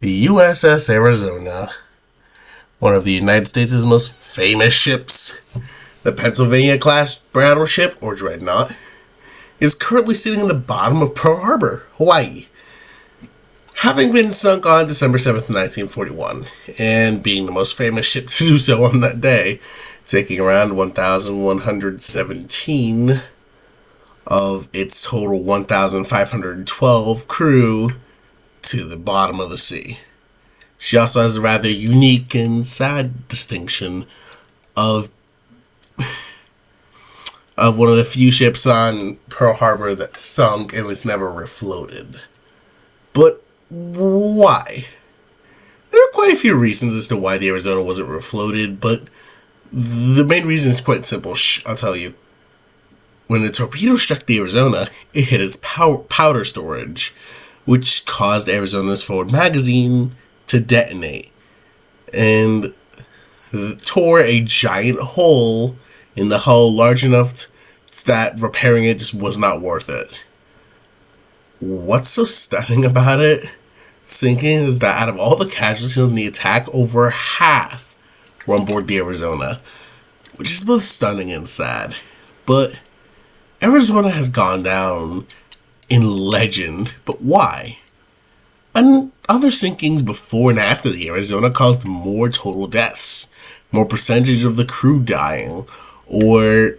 The USS Arizona, one of the United States' most famous ships, the Pennsylvania-class battleship, or dreadnought, is currently sitting in the bottom of Pearl Harbor, Hawaii. Having been sunk on December 7th, 1941, and being the most famous ship to do so on that day, taking around 1,117 of its total 1,512 crew to the bottom of the sea. She also has a rather unique and sad distinction of one of the few ships on Pearl Harbor that sunk and was never refloated. But why? There are quite a few reasons as to why the Arizona wasn't refloated, but the main reason is quite simple. I'll tell you. When the torpedo struck the Arizona, it hit its powder storage, which caused Arizona's forward magazine to detonate, and tore a giant hole in the hull large enough that repairing it just was not worth it. What's so stunning about it sinking is that out of all the casualties in the attack, over half were on board the Arizona, which is both stunning and sad. But Arizona has gone down in legend, but why? And other sinkings before and after the Arizona caused more total deaths, more percentage of the crew dying, or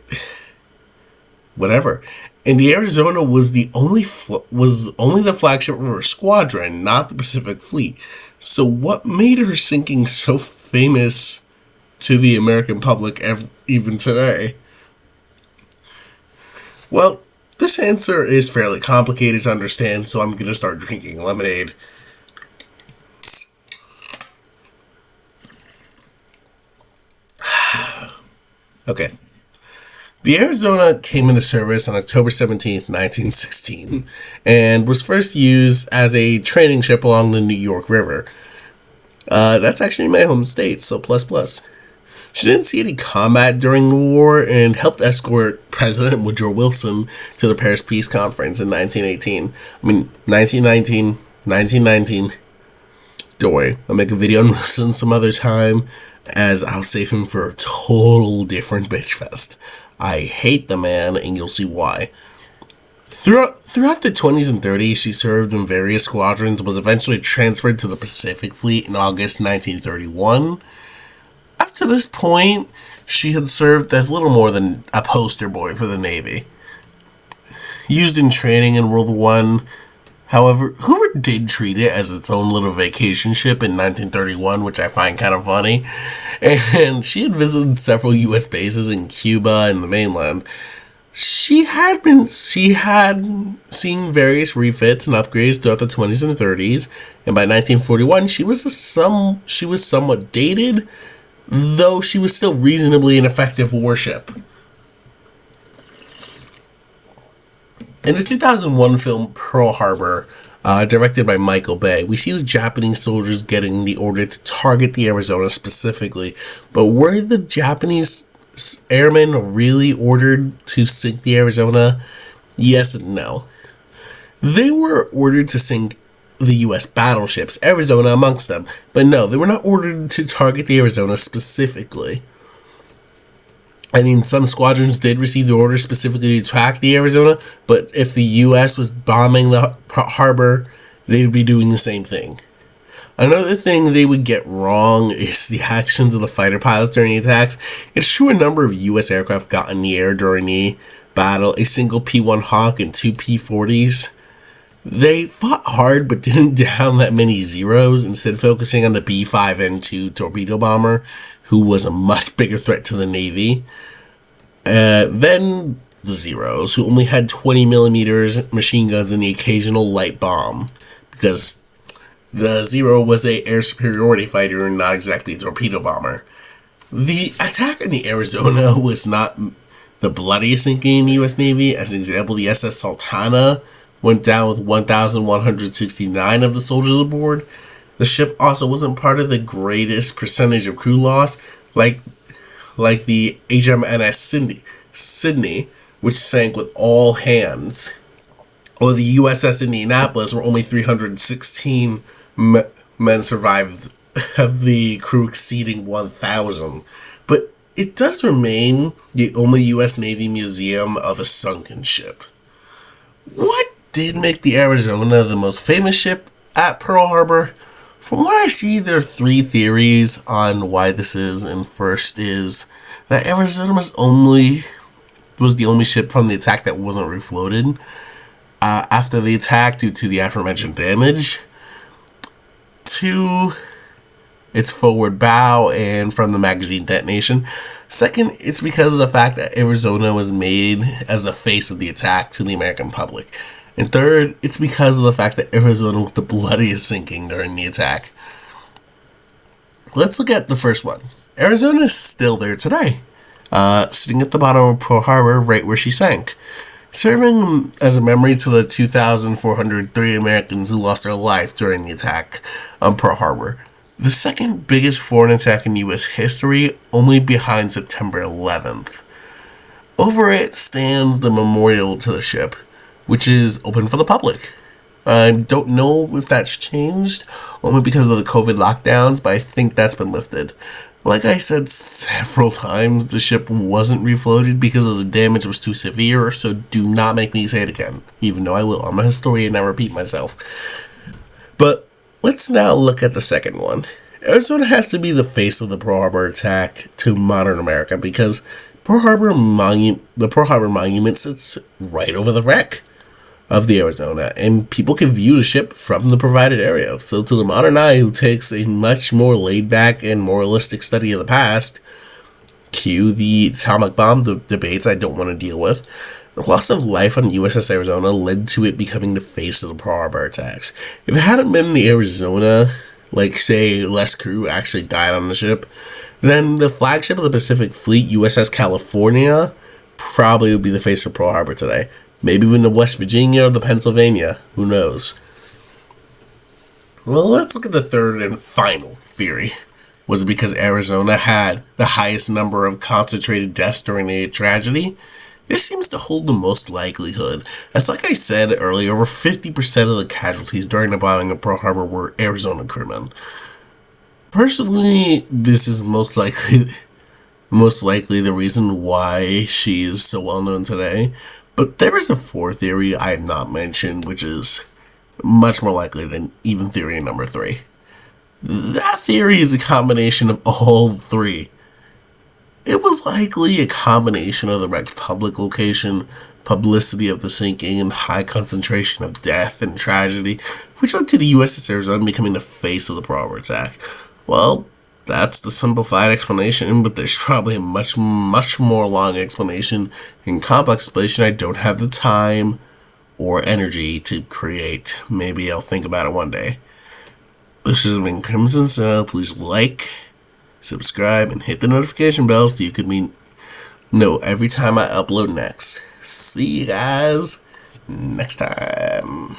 whatever. And the Arizona was only the flagship of her squadron, not the Pacific Fleet. So what made her sinking so famous to the American public even today? Well, this answer is fairly complicated to understand, so I'm going to start drinking lemonade. Okay. The Arizona came into service on October 17th, 1916, and was first used as a training ship along the New York River. That's actually my home state, so plus. She didn't see any combat during the war and helped escort President Woodrow Wilson to the Paris Peace Conference in 1919. Don't worry, I'll make a video on Wilson some other time, as I'll save him for a total different bitch fest. I hate the man, and you'll see why. Throughout the 20s and 30s, she served in various squadrons, was eventually transferred to the Pacific Fleet in August 1931. Up to this point, she had served as little more than a poster boy for the Navy. Used in training in World War I, however, Hoover did treat it as its own little vacation ship in 1931, which I find kind of funny. And she had visited several U.S. bases in Cuba and the mainland. She had seen various refits and upgrades throughout the 20s and 30s, and by 1941, she was somewhat dated, though she was still reasonably an effective warship. In the 2001 film Pearl Harbor, directed by Michael Bay, we see the Japanese soldiers getting the order to target the Arizona specifically, but were the Japanese airmen really ordered to sink the Arizona? Yes and no. They were ordered to sink the U.S. battleships, Arizona amongst them, but no, they were not ordered to target the Arizona specifically. I mean, some squadrons did receive the order specifically to attack the Arizona, but if the U.S. was bombing the harbor, they would be doing the same thing. Another thing they would get wrong is the actions of the fighter pilots during the attacks. It's true a number of U.S. aircraft got in the air during the battle, a single P-1 Hawk and two P-40s. They fought hard but didn't down that many Zeros, instead focusing on the B-5N2 torpedo bomber, who was a much bigger threat to the Navy. Then the Zeros, who only had 20 millimeters machine guns and the occasional light bomb, because the Zero was a air superiority fighter and not exactly a torpedo bomber. The attack on the Arizona was not the bloodiest sinking in the U.S. Navy. As an example, the SS Sultana went down with 1,169 of the soldiers aboard. The ship also wasn't part of the greatest percentage of crew loss, like the HMNS Sydney, which sank with all hands, or the USS Indianapolis, where only 316 men survived, of the crew exceeding 1,000. But it does remain the only U.S. Navy museum of a sunken ship. What did make the Arizona the most famous ship at Pearl Harbor? From what I see, there are three theories on why this is, and first is that Arizona was the only ship from the attack that wasn't refloated after the attack due to the aforementioned damage. Two, its forward bow and from the magazine detonation. Second, it's because of the fact that Arizona was made as the face of the attack to the American public. And third, it's because of the fact that Arizona was the bloodiest sinking during the attack. Let's look at the first one. Arizona is still there today, sitting at the bottom of Pearl Harbor, right where she sank, serving as a memory to the 2,403 Americans who lost their life during the attack on Pearl Harbor, the second biggest foreign attack in U.S. history, only behind September 11th. Over it stands the memorial to the ship, which is open for the public. I don't know if that's changed, only because of the COVID lockdowns, but I think that's been lifted. Like I said several times, the ship wasn't refloated because of the damage was too severe, so do not make me say it again, even though I will. I'm a historian and I repeat myself. But let's now look at the second one. Arizona has to be the face of the Pearl Harbor attack to modern America because the Pearl Harbor Monument sits right over the wreck of the Arizona, and people can view the ship from the provided area. So to the modern eye who takes a much more laid-back and moralistic study of the past, cue the atomic bomb debates I don't want to deal with, the loss of life on USS Arizona led to it becoming the face of the Pearl Harbor attacks. If it hadn't been the Arizona, like say less crew actually died on the ship, then the flagship of the Pacific Fleet, USS California, probably would be the face of Pearl Harbor today. Maybe even the West Virginia or the Pennsylvania. Who knows? Well, let's look at the third and final theory. Was it because Arizona had the highest number of concentrated deaths during the tragedy? This seems to hold the most likelihood, as like I said earlier, over 50% of the casualties during the bombing of Pearl Harbor were Arizona crewmen. Personally, this is most likely the reason why she is so well known today. But there is a fourth theory I have not mentioned, which is much more likely than even theory number 3. That theory is a combination of all three. It was likely a combination of the wrecked public location, publicity of the sinking, and high concentration of death and tragedy, which led to the USS Arizona becoming the face of the Pearl Harbor attack. Well, that's the simplified explanation, but there's probably a much more long explanation and complex explanation I don't have the time or energy to create. Maybe I'll think about it one day. This has been Crimson Snow. Please like, subscribe, and hit the notification bell so you can know every time I upload next. See you guys next time.